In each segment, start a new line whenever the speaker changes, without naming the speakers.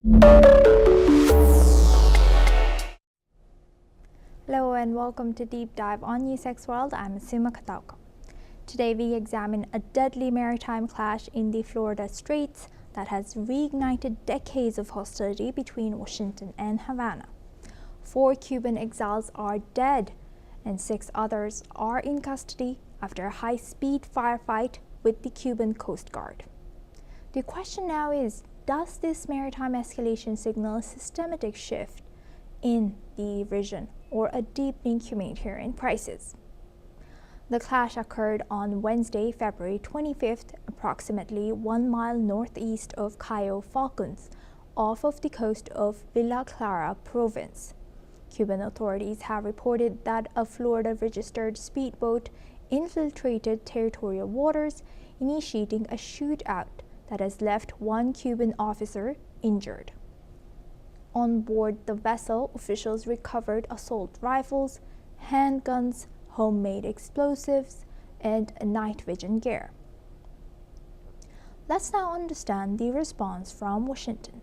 Hello and welcome to Deep Dive on NewsX World. I'm Asuma Katauka. Today we examine a deadly maritime clash in the Florida Straits that has reignited decades of hostility between Washington and Havana. 4 Cuban exiles are dead and 6 others are in custody after a high-speed firefight with the Cuban Coast Guard. The question now is, does this maritime escalation signal a systematic shift in the region or a deepening humanitarian crisis? The clash occurred on Wednesday, February 25th, approximately 1 mile northeast of Cayo Falcons, off of the coast of Villa Clara province. Cuban authorities have reported that a Florida-registered speedboat infiltrated territorial waters, initiating a shootout that has left 1 Cuban officer injured. On board the vessel, officials recovered assault rifles, handguns, homemade explosives, and night vision gear. Let's now understand the response from Washington.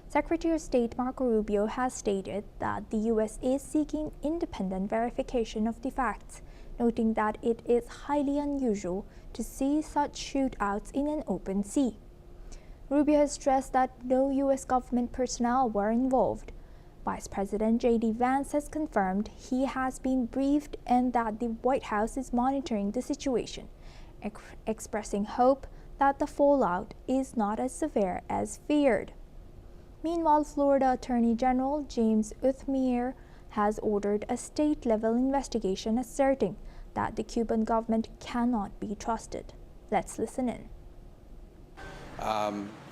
Secretary of State Marco Rubio has stated that the U.S. is seeking independent verification of the facts, noting that it is highly unusual to see such shootouts in an open sea. Rubio has stressed that no U.S. government personnel were involved. Vice President J.D. Vance has confirmed he has been briefed and that the White House is monitoring the situation, expressing hope that the fallout is not as severe as feared. Meanwhile, Florida Attorney General James Uthmeier has ordered a state-level investigation asserting that the Cuban government cannot be trusted. Let's listen in.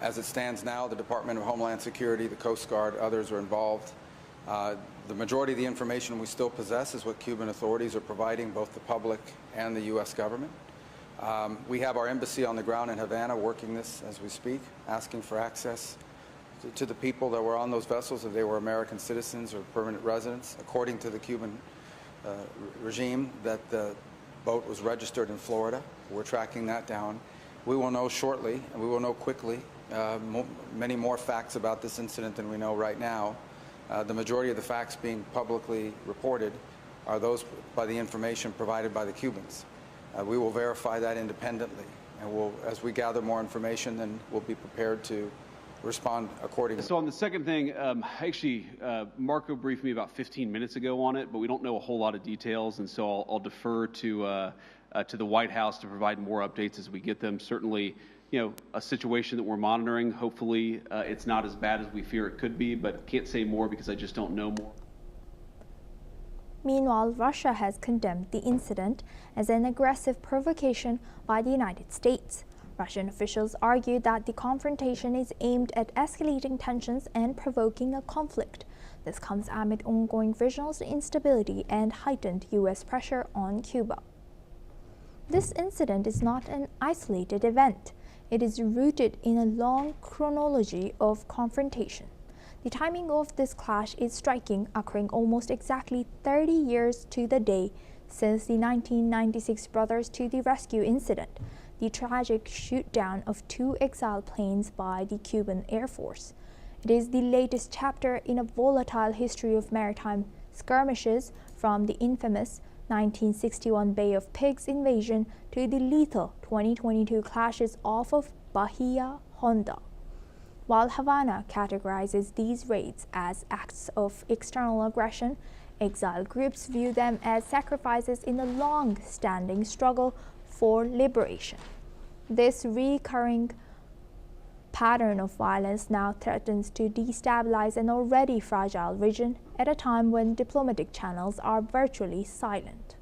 As it stands now, the Department of Homeland Security, the Coast Guard, others are involved. The majority of the information we still possess is what Cuban authorities are providing both the public and the U.S. government. We have our embassy on the ground in Havana working this as we speak, asking for access to the people that were on those vessels, if they were American citizens or permanent residents. According to the Cuban regime, that the boat was registered in Florida. We're tracking that down. We will know shortly, and we will know quickly, many more facts about this incident than we know right now. The majority of the facts being publicly reported are those by the information provided by the Cubans. We will verify that independently, and as we gather more information, then we'll be prepared to respond accordingly.
So on the second thing, actually, Marco briefed me about 15 minutes ago on it, but we don't know a whole lot of details, and so I'll defer to the White House to provide more updates as we get them. Certainly, a situation that we're monitoring. Hopefully, it's not as bad as we fear it could be, but can't say more because I just don't know more.
Meanwhile, Russia has condemned the incident as an aggressive provocation by the United States. Russian officials argue that the confrontation is aimed at escalating tensions and provoking a conflict. This comes amid ongoing regional instability and heightened U.S. pressure on Cuba. This incident is not an isolated event. It is rooted in a long chronology of confrontation. The timing of this clash is striking, occurring almost exactly 30 years to the day since the 1996 Brothers to the Rescue incident, the tragic shoot-down of 2 exile planes by the Cuban Air Force. It is the latest chapter in a volatile history of maritime skirmishes, from the infamous 1961 Bay of Pigs invasion to the lethal 2022 clashes off of Bahia Honda. While Havana categorizes these raids as acts of external aggression, exile groups view them as sacrifices in a long-standing struggle for liberation. This recurring pattern of violence now threatens to destabilize an already fragile region at a time when diplomatic channels are virtually silent.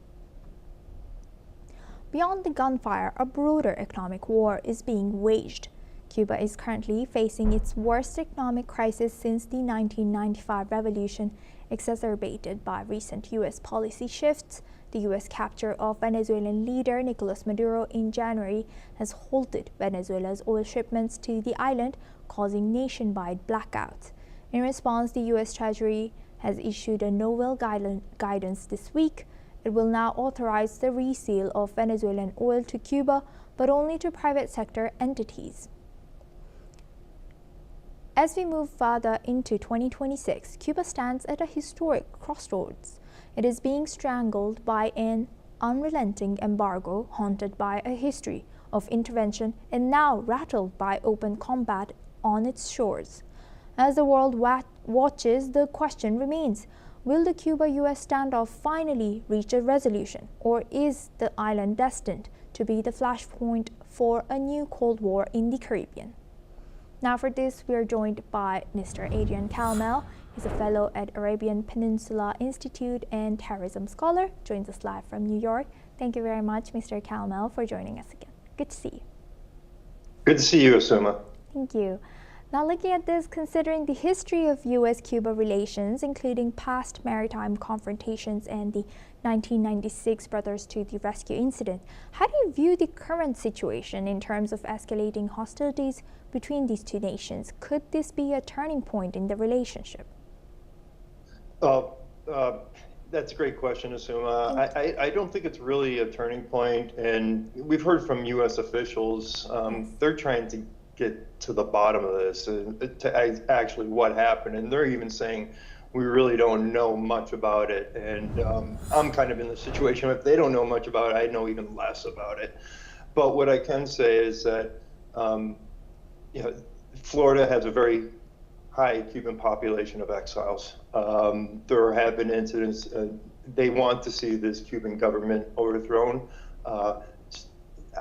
Beyond the gunfire, a broader economic war is being waged. Cuba is currently facing its worst economic crisis since the 1995 revolution, exacerbated by recent U.S. policy shifts. The U.S. capture of Venezuelan leader Nicolas Maduro in January has halted Venezuela's oil shipments to the island, causing nationwide blackouts. In response, the U.S. Treasury has issued a novel guidance this week. It will now authorize the resale of Venezuelan oil to Cuba, but only to private sector entities. As we move further into 2026, Cuba stands at a historic crossroads. It is being strangled by an unrelenting embargo, haunted by a history of intervention, and now rattled by open combat on its shores. As the world watches, the question remains, will the Cuba-U.S. standoff finally reach a resolution, or is the island destined to be the flashpoint for a new Cold War in the Caribbean? Now for this, we are joined by Mr. Adrian Calmel. He's a fellow at Arabian Peninsula Institute and terrorism scholar. Joins us live from New York. Thank you very much, Mr. Calmel, for joining us again. Good to see you.
Good to see you, Asuma.
Thank you. Now looking at this, considering the history of U.S.-Cuba relations, including past maritime confrontations and the 1996 Brothers to the Rescue incident, how do you view the current situation in terms of escalating hostilities between these two nations? Could this be a turning point in the relationship?
That's a great question, Asuma. I don't think it's really a turning point, and we've heard from U.S. officials, they're trying to get to the bottom of this, to actually what happened, and they're even saying, we really don't know much about it, and I'm kind of in the situation, if they don't know much about it, I know even less about it. But what I can say is that Florida has a very high Cuban population of exiles. There have been incidents, they want to see this Cuban government overthrown.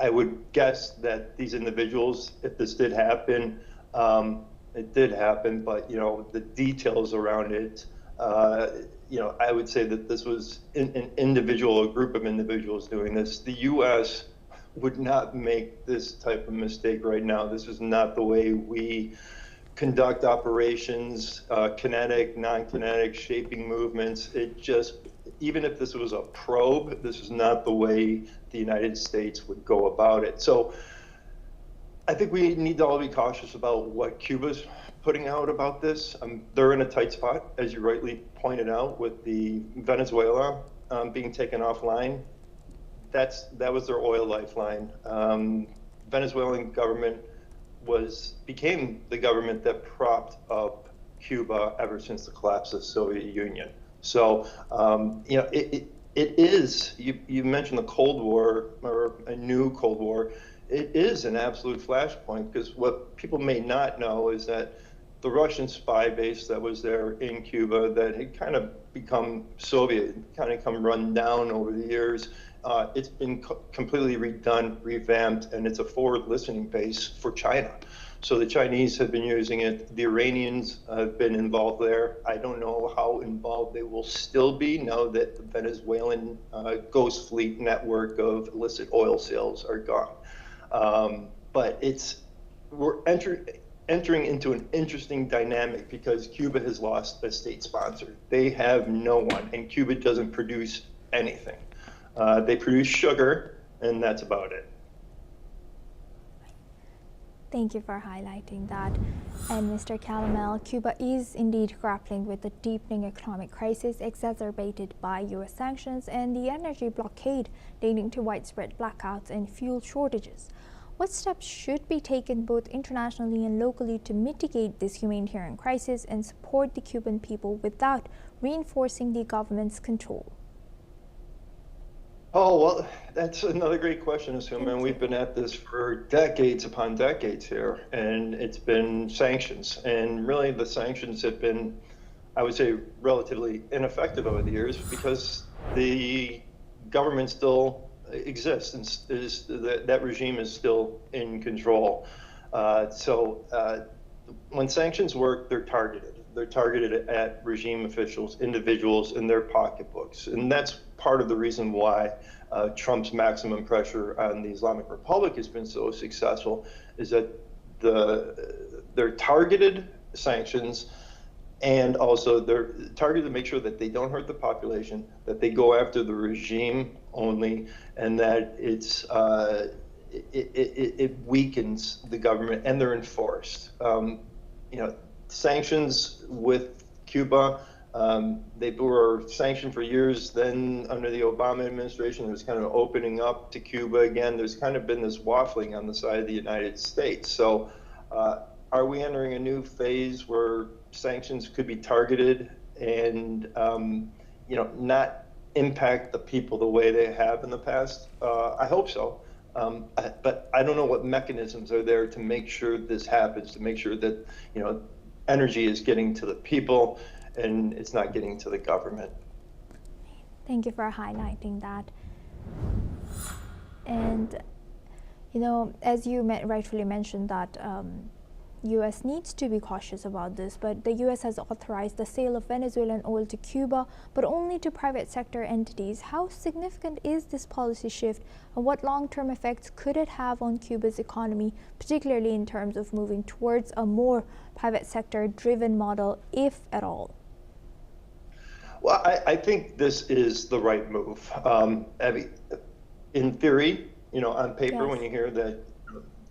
I would guess that these individuals, if this did happen, it did happen, but the details around it, I would say that this was an individual, a group of individuals doing this. The U.S. would not make this type of mistake right now. This is not the way we conduct operations, kinetic, non-kinetic, shaping movements. It just, even if this was a probe, this is not the way the United States would go about it. So I think we need to all be cautious about what Cuba's putting out about this. They're in a tight spot, as you rightly pointed out, with the Venezuela being taken offline. That was their oil lifeline. Venezuelan government became the government that propped up Cuba ever since the collapse of the Soviet Union. So, it is, you mentioned the Cold War, or a new Cold War. It is an absolute flashpoint, because what people may not know is that the Russian spy base that was there in Cuba, that had kind of become Soviet, kind of come run down over the years, it's been completely redone, revamped, and it's a forward listening base for China. So the Chinese have been using it. The Iranians have been involved there. I don't know how involved they will still be now that the Venezuelan Ghost Fleet network of illicit oil sales are gone. But we're entering into an interesting dynamic, because Cuba has lost a state sponsor. They have no one, and Cuba doesn't produce anything. They produce sugar, and that's about it.
Thank you for highlighting that. And Mr. Calmel, Cuba is indeed grappling with a deepening economic crisis exacerbated by U.S. sanctions and the energy blockade, leading to widespread blackouts and fuel shortages. What steps should be taken both internationally and locally to mitigate this humanitarian crisis and support the Cuban people without reinforcing the government's control?
Oh, well, that's another great question, Asuma. We've been at this for decades upon decades here, and it's been sanctions. And really, the sanctions have been, I would say, relatively ineffective over the years, because the government still exists, and that regime is still in control. When sanctions work, they're targeted. They're targeted at regime officials, individuals, in their pocketbooks. And that's part of the reason why Trump's maximum pressure on the Islamic Republic has been so successful, is that they're targeted sanctions, and also they're targeted to make sure that they don't hurt the population, that they go after the regime only, and that it weakens the government, and they're enforced. Sanctions with Cuba, they were sanctioned for years. Then under the Obama administration, there was kind of opening up to Cuba again. There's kind of been this waffling on the side of the United States. So are we entering a new phase where sanctions could be targeted and not impact the people the way they have in the past? I hope so. But I don't know what mechanisms are there to make sure this happens, to make sure that energy is getting to the people and it's not getting to the government.
Thank you for highlighting that. And as you rightfully mentioned that U.S. needs to be cautious about this, but the U.S. has authorized the sale of Venezuelan oil to Cuba, but only to private sector entities. How significant is this policy shift, and what long-term effects could it have on Cuba's economy, particularly in terms of moving towards a more private sector-driven model, if at all?
Well, I think this is the right move. In theory, on paper,
Yes.
when you hear that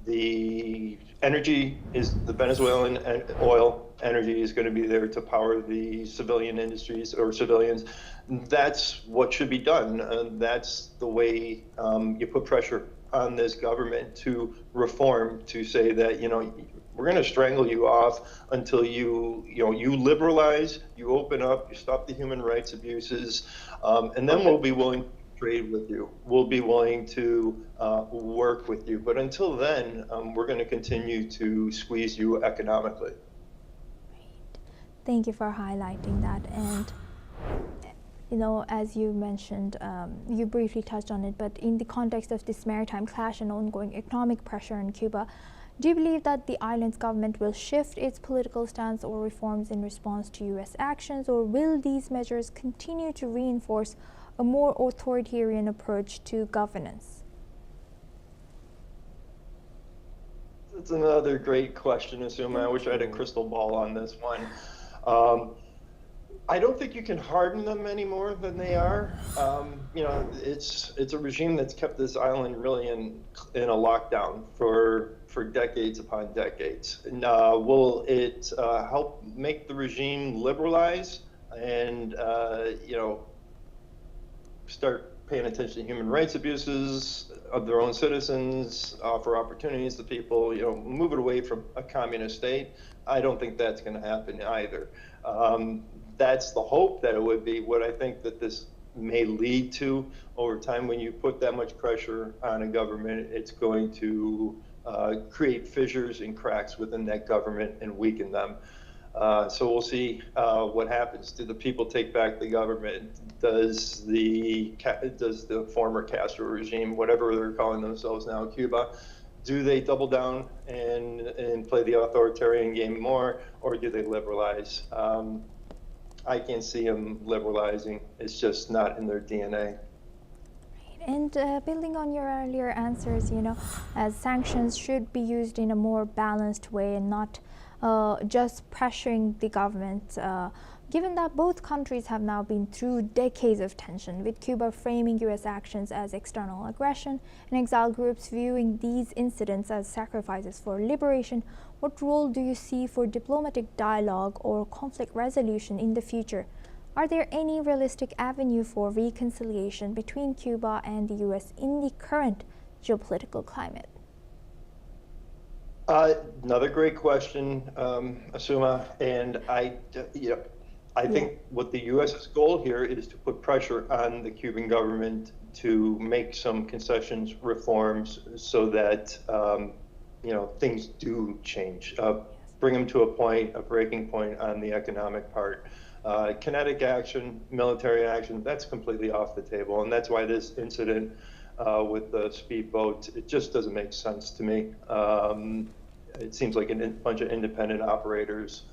the energy is the Venezuelan oil energy is going to be there to power the civilian industries or civilians, that's what should be done. That's the way you put pressure on this government to reform, to say that, we're going to strangle you off until you liberalize, you open up, you stop the human rights abuses, and then we'll be willing to trade with you. We'll be willing to work with you. But until then, we're going to continue to squeeze you economically.
Thank you for highlighting that. And as you mentioned, you briefly touched on it, but in the context of this maritime clash and ongoing economic pressure in Cuba, do you believe that the island's government will shift its political stance or reforms in response to U.S. actions, or will these measures continue to reinforce a more authoritarian approach to governance?
That's another great question, Asuma. I wish I had a crystal ball on this one. I don't think you can harden them any more than they are. It's a regime that's kept this island really in a lockdown for decades upon decades. And, will it help make the regime liberalize and start paying attention to human rights abuses of their own citizens, offer opportunities to people, move it away from a communist state? I don't think that's going to happen either. That's the hope that it would be. What I think that this may lead to over time, when you put that much pressure on a government, it's going to create fissures and cracks within that government and weaken them. So we'll see what happens. Do the people take back the government? Does the former Castro regime, whatever they're calling themselves now, Cuba, do they double down and play the authoritarian game more, or do they liberalize? I can't see them liberalizing. It's just not in their DNA.
And building on your earlier answers, as sanctions should be used in a more balanced way and not just pressuring the government, given that both countries have now been through decades of tension, with Cuba framing U.S. actions as external aggression and exile groups viewing these incidents as sacrifices for liberation, what role do you see for diplomatic dialogue or conflict resolution in the future? Are there any realistic avenue for reconciliation between Cuba and the U.S. in the current geopolitical climate?
Another great question, Asuma, and I think what the U.S.'s goal here is to put pressure on the Cuban government to make some concessions, reforms, so that things do change. Bring them to a breaking point on the economic part. Kinetic action, military action, that's completely off the table, and that's why this incident with the speedboat, it just doesn't make sense to me. It seems like a bunch of independent operators,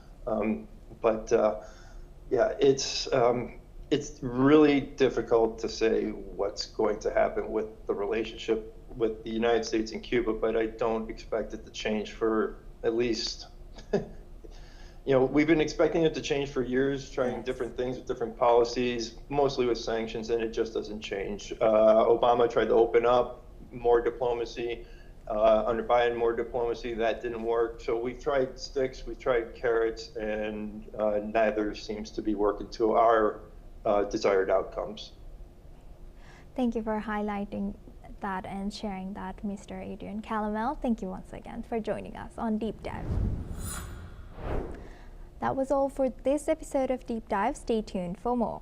yeah, it's really difficult to say what's going to happen with the relationship with the United States and Cuba, but I don't expect it to change for at least, we've been expecting it to change for years, trying different things with different policies, mostly with sanctions, and it just doesn't change. Obama tried to open up, more diplomacy. Under Biden, more diplomacy, that didn't work. So we've tried sticks, we've tried carrots, and neither seems to be working to our desired outcomes.
Thank you for highlighting that and sharing that, Mr. Adrian Calamel. Thank you once again for joining us on Deep Dive. That was all for this episode of Deep Dive. Stay tuned for more.